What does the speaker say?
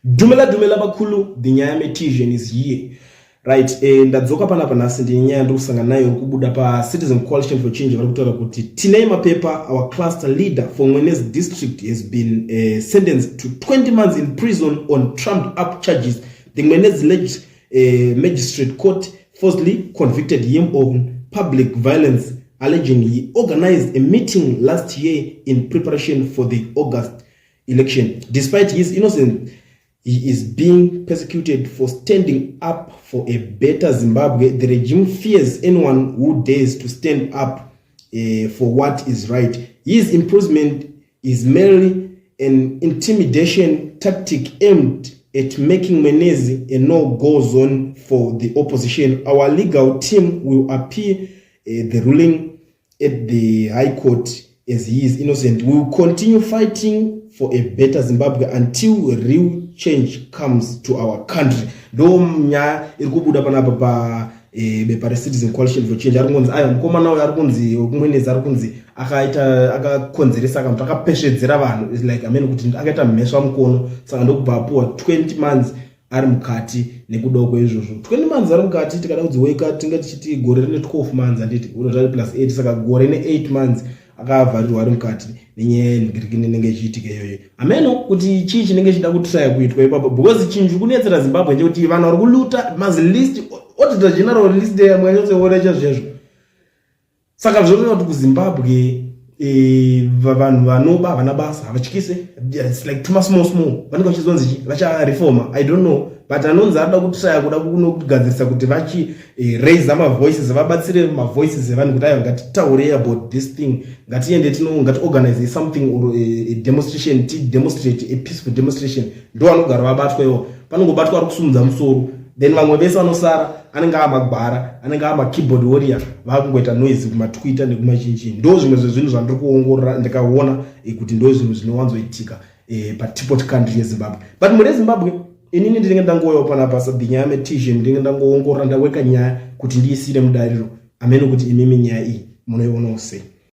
Dumela bakulu, the nyame Tijan is here. Right, ndadzoka panapa nasi ndi nyaya ndokusangana nayo kubuda pa Citizen Coalition for Change varikutaura kuti tinei mapepa our cluster leader for Mwenezi district has been sentenced to 20 months in prison on trumped up charges. The Mwenezi magistrate court falsely convicted him of public violence, alleging he organized a meeting last year in preparation for the August election. Despite his innocence, he is being persecuted for standing up for a better Zimbabwe. The regime fears anyone who dares to stand up for what is right. His imprisonment is merely an intimidation tactic aimed at making Mwenezi a no-go zone for the opposition. Our legal team will appeal the ruling at the High Court as he is innocent. We will continue fighting for a better Zimbabwe until real change comes to our country. Domnya irikubuda panapa pa bepa Citizen Coalition for Change arikunzi ayo mukoma nawo arikunzi Mwenezi arikunzi akakonzeresa akamutaka akapeshedzera vanhu is like amene kuti akaita mheswa mukono saka ndokubvapuwa 20 months ari mukati nekudoko izvozvo 20 months ari mukati tikada kudziweka tinga tichiti gore rine 12 months anditi unotari plus 8 saka gore ne 8 months akavharirwa ari mukati nenyaya ngirikini nenge ichiitika iyoyo ameno kuti chii chinenge chida kutraya kuitwa ipapo because chinhu kunetsera Zimbabwe ndekuti vanhu vari kuluta mazi list auditor general list yamwanyotseona chazvezvo saka zvoona kuti kuZimbabwe vanhu vanoba vana basa havatyise it's like too small vanenge vachizonzi vachareforma I don't know but anonzi arida kutraya kuda kunogadzirisa kuti vachi raise voices vabatsire voices evanhu kuti ayo ngatitaure about this thing ngatiende ngati organize something or a demonstration demonstrate a peaceful demonstration ndo vanogara vabatwa iwo panongobatwa ari kusumudza musoro then vamwe vese vanosara anenge amagwara anenge keyboard warrior vakungoita noise kumatwitter nekumachinchi ndo zvimwe zvezvinhu zvandiri kuongorora ndikaona kuti ndo zvinhu zvinowanzoitika patipot country yeZimbabwe but muri Zimbabwe inini ndinenge ndangouyawo panapa sabinyame Tijan ndinenge ndangoongorora ndaweka nyaya kuti ndiisire mudariro amene kuti imimi nyaya iyi munoiona sei.